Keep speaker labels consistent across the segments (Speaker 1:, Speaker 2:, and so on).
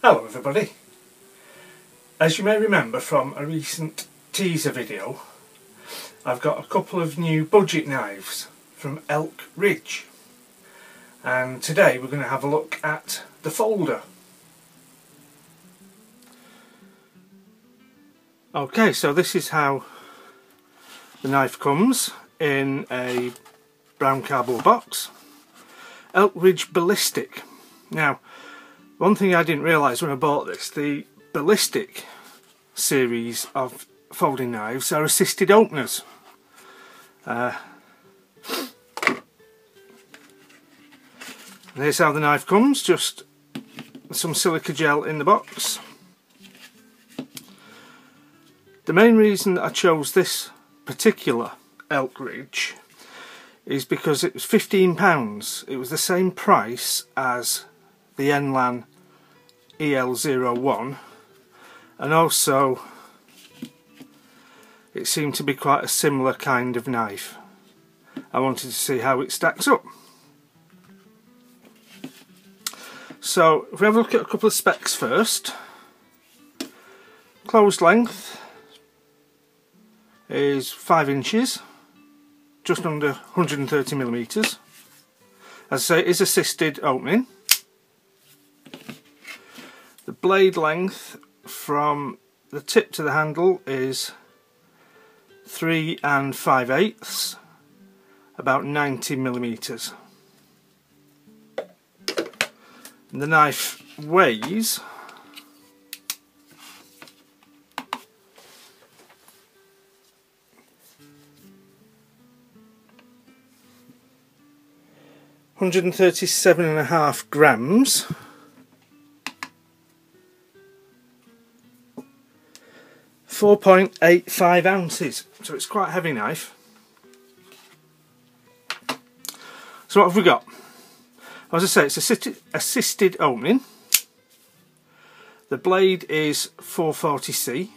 Speaker 1: Hello everybody. As you may remember from a recent teaser video, I've got a couple of new budget knives from Elk Ridge, and today we're going to have a look at the folder. Okay, so this is how the knife comes in a brown cardboard box. Elk Ridge Ballistic. Now, one thing I didn't realise when I bought this, the Ballistic series of folding knives are assisted openers. Here's how the knife comes, just some silica gel in the box. The main reason I chose this particular Elk Ridge is because it was £15. It was the same price as the ELK ER-A004, and also it seemed to be quite a similar kind of knife. I wanted to see how it stacks up. So if we have a look at a couple of specs first. Closed length is 5 inches, just under 130mm. As I say, it is assisted opening. The blade length from the tip to the handle is 3 5/8, about 90mm. And the knife weighs 137.5 grams. 4.85 ounces, so it's quite a heavy knife. So what have we got? As I say, it's assisted opening. The blade is 440C.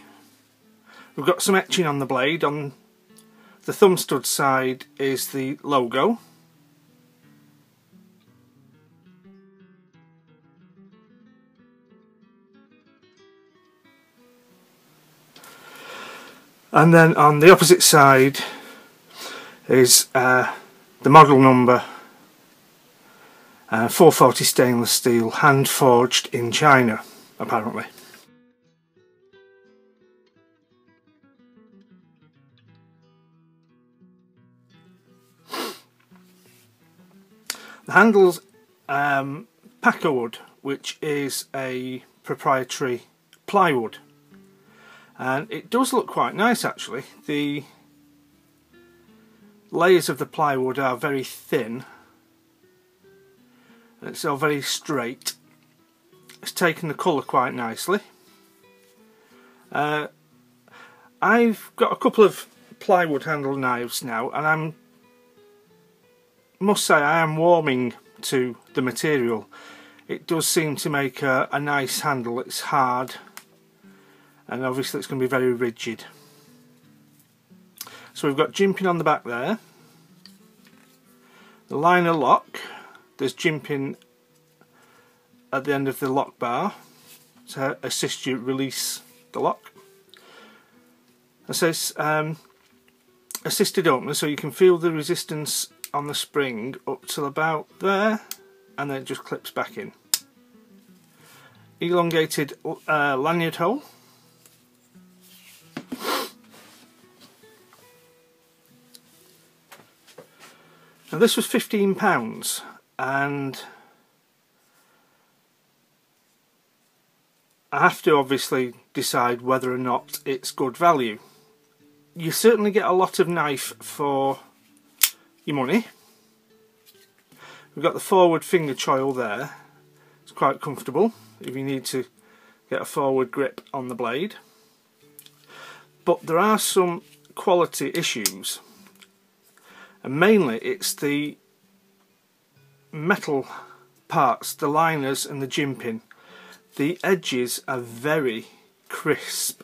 Speaker 1: We've got some etching on the blade. On the thumb stud side is the logo. And then on the opposite side is the model number, 440 stainless steel, hand forged in China, apparently. The handle's packer wood, which is a proprietary plywood. And it does look quite nice actually. The layers of the plywood are very thin and it's all very straight. It's taken the colour quite nicely. I've got a couple of plywood handle knives now, and I must say I am warming to the material. It does seem to make a nice handle. It's hard, and obviously it's going to be very rigid. So we've got jimping on the back there. The liner lock, there's jimping at the end of the lock bar to assist you release the lock. It says assisted opener, so you can feel the resistance on the spring up till about there, and then it just clips back in. Elongated lanyard hole. Now this was £15, and I have to obviously decide whether or not it's good value. You certainly get a lot of knife for your money. We've got the forward finger choil there. It's quite comfortable if you need to get a forward grip on the blade. But there are some quality issues. And mainly it's the metal parts, the liners and the jimping. The edges are very crisp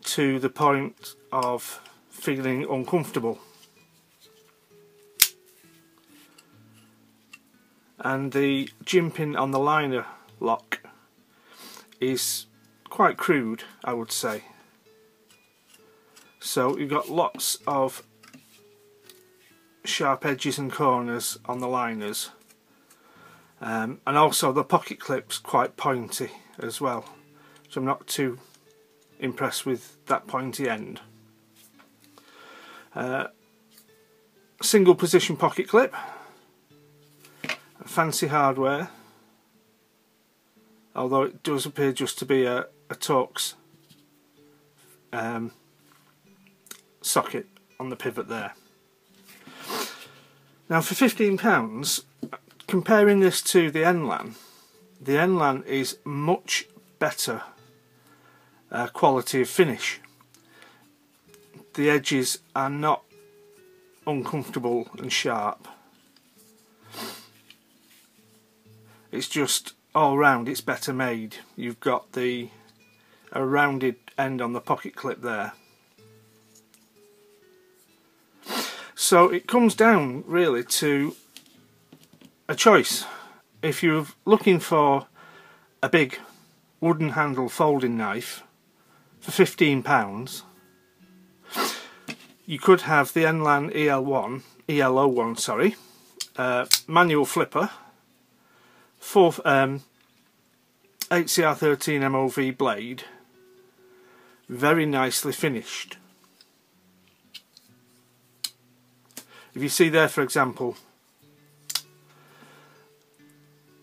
Speaker 1: to the point of feeling uncomfortable. And the jimping on the liner lock is quite crude, I would say. So you've got lots of sharp edges and corners on the liners, and also the pocket clip's quite pointy as well, so I'm not too impressed with that pointy end. Single position pocket clip, fancy hardware, although it does appear just to be a Torx socket on the pivot there. Now for £15, comparing this to the NLAN is much better quality of finish. The edges are not uncomfortable and sharp. It's just all round, it's better made. You've got a rounded end on the pocket clip there. So it comes down really to a choice. If you're looking for a big wooden handle folding knife for £15, you could have the NLAN EL01, sorry, manual flipper, 8CR13 MOV blade, very nicely finished. If you see there, for example,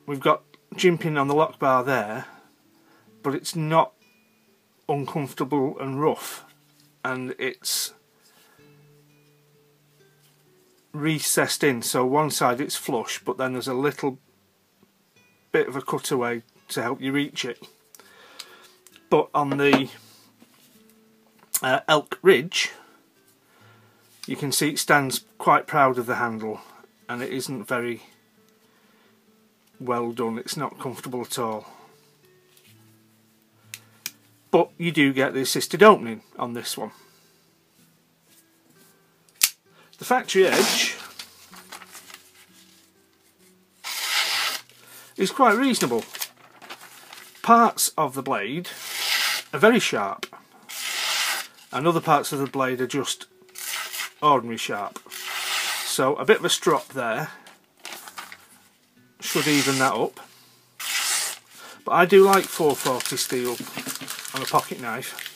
Speaker 1: we've got jimping on the lock bar there, but it's not uncomfortable and rough, and it's recessed in, so one side it's flush, but then there's a little bit of a cutaway to help you reach it. But on the Elk Ridge, you can see it stands quite proud of the handle, and it isn't very well done. It's not comfortable at all. But you do get the assisted opening on this one. The factory edge is quite reasonable. Parts of the blade are very sharp, and other parts of the blade are just ordinary sharp. So a bit of a strop there should even that up. But I do like 440 steel on a pocket knife.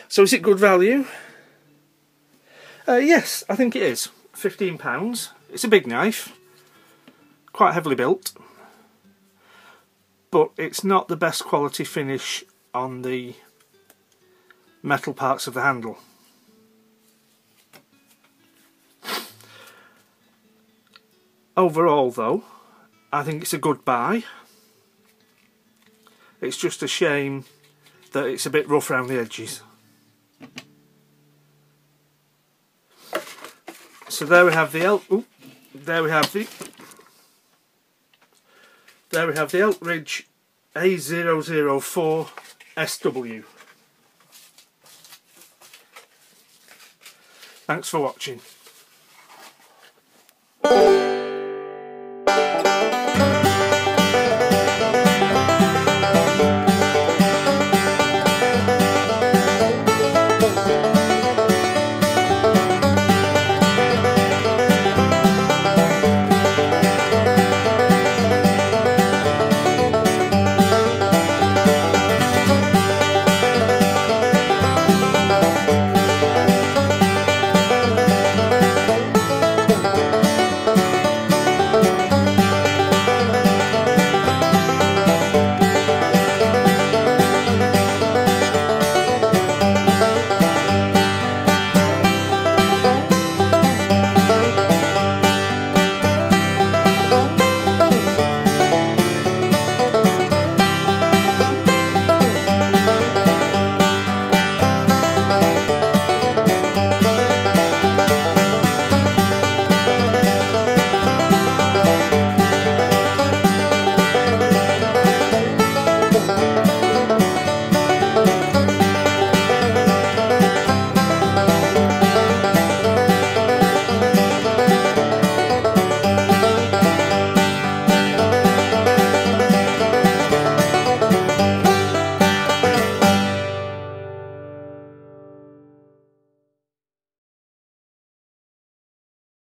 Speaker 1: So is it good value? Yes, I think it is. £15. It's a big knife, quite heavily built, but it's not the best quality finish on the metal parts of the handle. Overall though, I think it's a good buy. It's just a shame that it's a bit rough around the edges. So there we have the Elk Ridge ER-A004 SW. Thanks for watching.